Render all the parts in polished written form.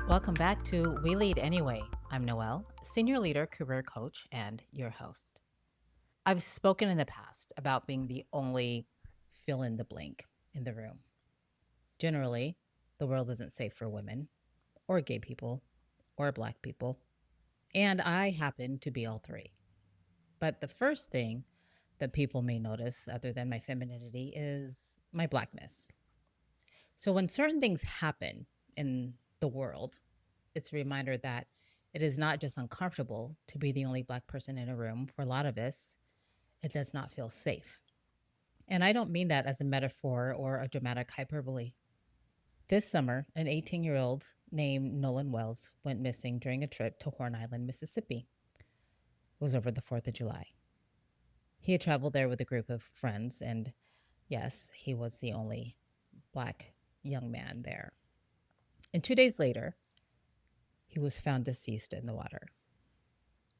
Welcome back to We Lead Anyway. I'm Noelle, Senior Leader, Career Coach, and your host. I've spoken in the past about being the only fill in the blank in the room. Generally, the world isn't safe for women, or gay people, or black people, and I happen to be all three. But the first thing that people may notice, other than my femininity, is my blackness. So when certain things happen in the world, it's a reminder that it is not just uncomfortable to be the only black person in a room. For a lot of us, it does not feel safe. And I don't mean that as a metaphor or a dramatic hyperbole. This summer, an 18-year-old named Nolan Wells went missing during a trip to Horn Island, Mississippi. It was over the 4th of July. He had traveled there with a group of friends, and yes, he was the only black young man there. And 2 days later, he was found deceased in the water.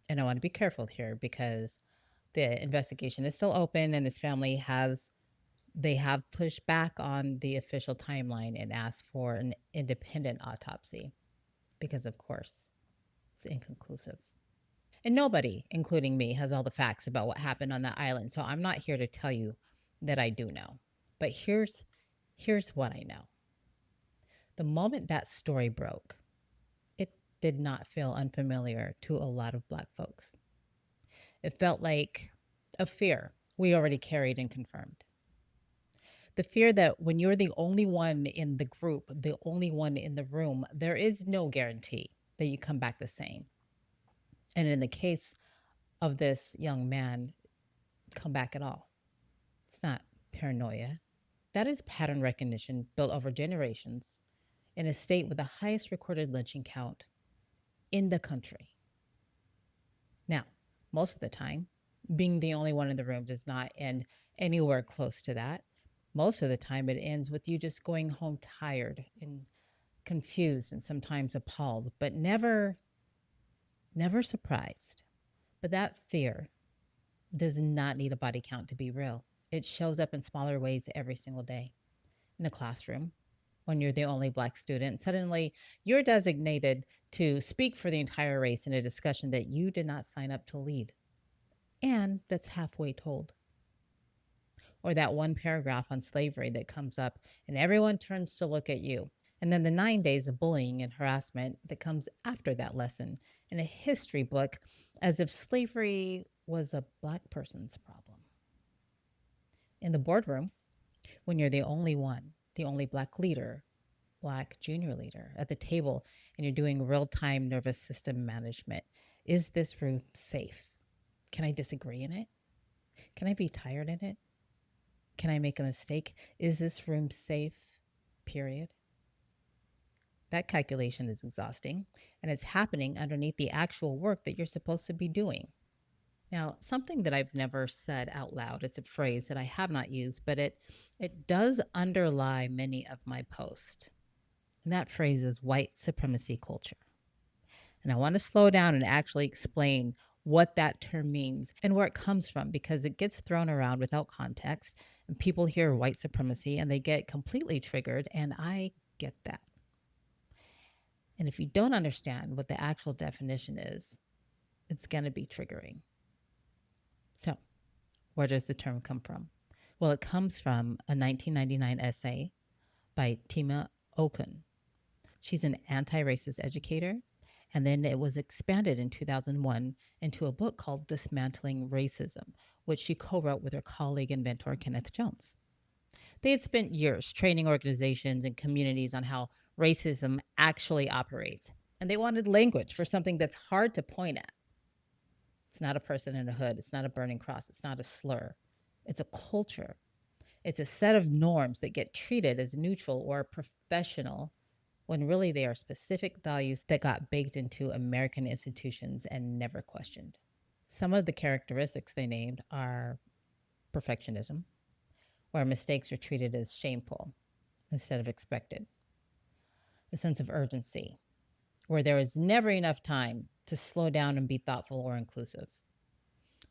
And I want to be careful here because the investigation is still open and his family has they have pushed back on the official timeline and asked for an independent autopsy because of course it's inconclusive. And nobody, including me, has all the facts about what happened on that island. So I'm not here to tell you that I do know. But here's what I know. The moment that story broke, it did not feel unfamiliar to a lot of black folks. It felt like a fear we already carried and confirmed. The fear that when you're the only one in the group, the only one in the room, there is no guarantee that you come back the same. And in the case of this young man, come back at all. It's not paranoia. That is pattern recognition built over generations in a state with the highest recorded lynching count in the country. Now, most of the time, being the only one in the room does not end anywhere close to that. Most of the time, it ends with you just going home tired and confused and sometimes appalled, but never surprised. But that fear does not need a body count to be real. It shows up in smaller ways every single day. In the classroom, when you're the only black student, suddenly you're designated to speak for the entire race in a discussion that you did not sign up to lead and that's halfway told. Or that one paragraph on slavery that comes up and everyone turns to look at you. And then the 9 days of bullying and harassment that comes after that lesson in a history book as if slavery was a black person's problem. In the boardroom, when you're the only one, the only black leader, black junior leader at the table, and you're doing real time nervous system management, is this room safe? Can I disagree in it? Can I be tired in it? Can I make a mistake? Is this room safe? Period. That calculation is exhausting, and it's happening underneath the actual work that you're supposed to be doing. Now, something that I've never said out loud, it's a phrase that I have not used, but it does underlie many of my posts. And that phrase is white supremacy culture. And I want to slow down and actually explain what that term means and where it comes from because it gets thrown around without context and people hear white supremacy and they get completely triggered and I get that. And if you don't understand what the actual definition is, it's going to be triggering. So, where does the term come from? Well, it comes from a 1999 essay by Tema Okun. She's an anti racist educator, and then it was expanded in 2001 into a book called Dismantling Racism, which she co wrote with her colleague and mentor, Kenneth Jones. They had spent years training organizations and communities on how racism actually operates, and they wanted language for something that's hard to point at. It's not a person in a hood, it's not a burning cross, it's not a slur. It's a culture. It's a set of norms that get treated as neutral or professional when really they are specific values that got baked into American institutions and never questioned. Some of the characteristics they named are perfectionism, where mistakes are treated as shameful instead of expected, a sense of urgency, where there is never enough time to slow down and be thoughtful or inclusive.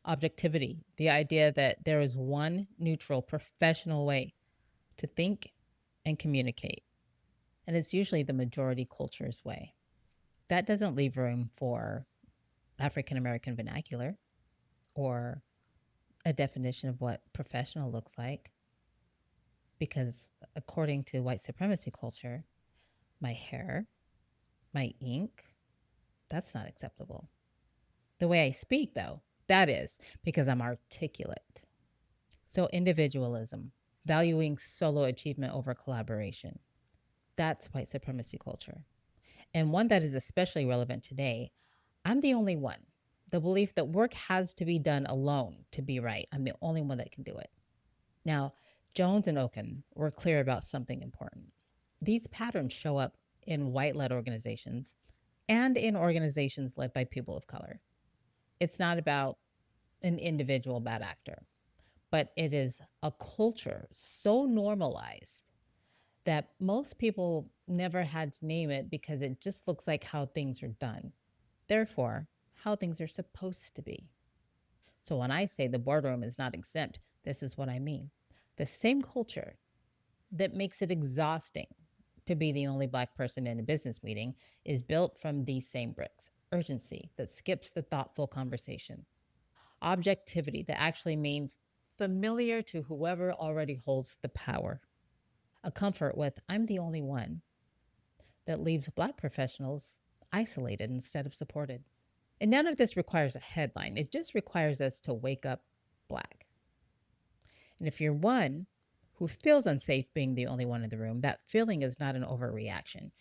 Objectivity, the idea that there is one neutral, professional way to think and communicate, and it's usually the majority culture's way. That doesn't leave room for African American vernacular or a definition of what professional looks like. Because according to white supremacy culture, my hair, my ink, that's not acceptable. The way I speak, though, that is because I'm articulate. So, individualism, valuing solo achievement over collaboration, that's white supremacy culture. And one that is especially relevant today, I'm the only one. The belief that work has to be done alone to be right. I'm the only one that can do it. Now, Jones and Okun were clear about something important. These patterns show up in white led organizations and in organizations led by people of color. It's not about an individual bad actor, but it is a culture so normalized that most people never had to name it because it just looks like how things are done. Therefore, how things are supposed to be. So when I say the boardroom is not exempt, this is what I mean. The same culture that makes it exhausting to be the only Black person in a business meeting is built from these same bricks. Urgency that skips the thoughtful conversation. Objectivity that actually means familiar to whoever already holds the power. A comfort with, I'm the only one, that leaves Black professionals isolated instead of supported. And none of this requires a headline, it just requires us to wake up Black. And if you're one who feels unsafe being the only one in the room, that feeling is not an overreaction.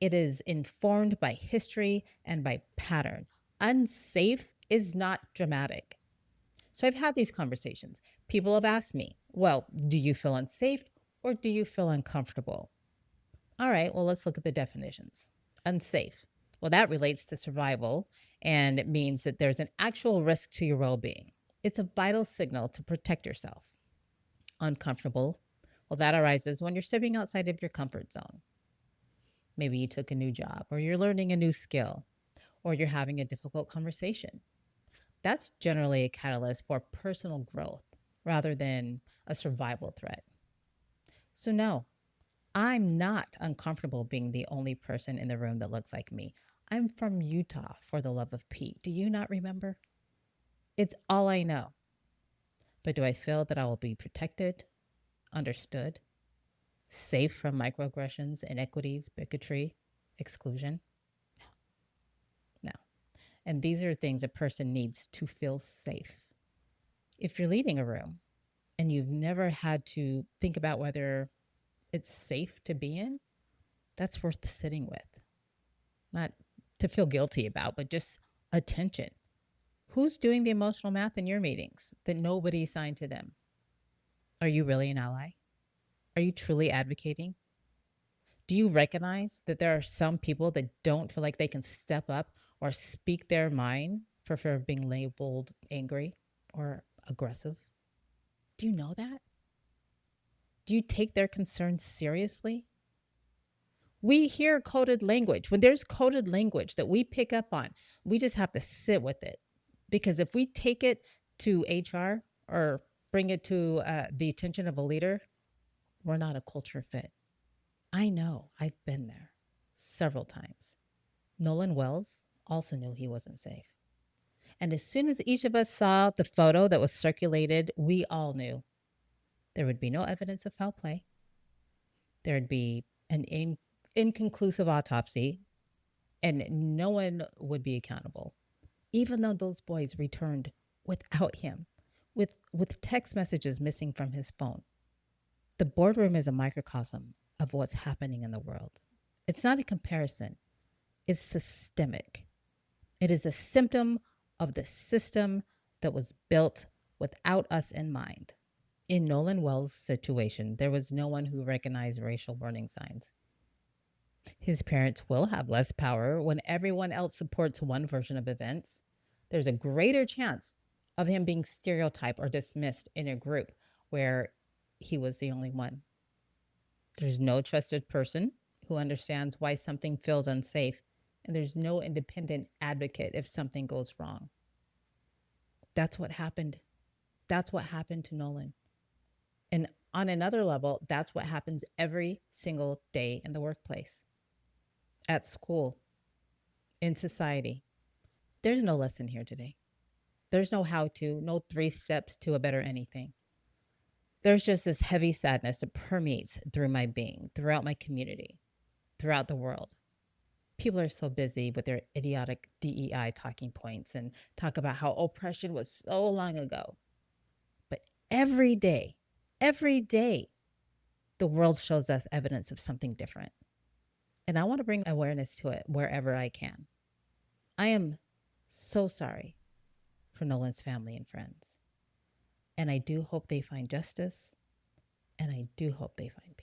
It is informed by history and by pattern. Unsafe is not dramatic. So I've had these conversations. People have asked me, well, do you feel unsafe or do you feel uncomfortable? All right, well, let's look at the definitions. Unsafe. Well, that relates to survival and it means that there's an actual risk to your well being. It's a vital signal to protect yourself. Uncomfortable. Well, that arises when you're stepping outside of your comfort zone. Maybe you took a new job, or you're learning a new skill, or you're having a difficult conversation. That's generally a catalyst for personal growth rather than a survival threat. So, no, I'm not uncomfortable being the only person in the room that looks like me. I'm from Utah, for the love of Pete. Do you not remember? It's all I know. But do I feel that I will be protected, understood, safe from microaggressions, inequities, bigotry, exclusion? No. And these are things a person needs to feel safe. If you're leading a room and you've never had to think about whether it's safe to be in, that's worth sitting with. Not to feel guilty about, but just attention. Who's doing the emotional math in your meetings that nobody assigned to them? Are you really an ally? Are you truly advocating? Do you recognize that there are some people that don't feel like they can step up or speak their mind for fear of being labeled angry or aggressive? Do you know that? Do you take their concerns seriously? We hear coded language. When there's coded language that we pick up on, we just have to sit with it. Because if we take it to HR or bring it to the attention of a leader, we're not a culture fit. I know, I've been there several times. Nolan Wells also knew he wasn't safe. And as soon as each of us saw the photo that was circulated, we all knew there would be no evidence of foul play. There would be an inconclusive autopsy, and no one would be accountable, even though those boys returned without him, with text messages missing from his phone. The boardroom is a microcosm of what's happening in the world. It's not a comparison, it's systemic. It is a symptom of the system that was built without us in mind. In Nolan Wells' situation, there was no one who recognized racial warning signs. His parents will have less power when everyone else supports one version of events. There's a greater chance of him being stereotyped or dismissed in a group where he was the only one. There's no trusted person who understands why something feels unsafe, and there's no independent advocate if something goes wrong. That's what happened. That's what happened to Nolan. And on another level, that's what happens every single day in the workplace, at school, in society. There's no lesson here today. There's no how to, no 3 steps to a better anything. There's just this heavy sadness that permeates through my being, throughout my community, throughout the world. People are so busy with their idiotic DEI talking points and talk about how oppression was so long ago. But every day, the world shows us evidence of something different. And I want to bring awareness to it wherever I can. I am so sorry for Nolan's family and friends. And I do hope they find justice. And I do hope they find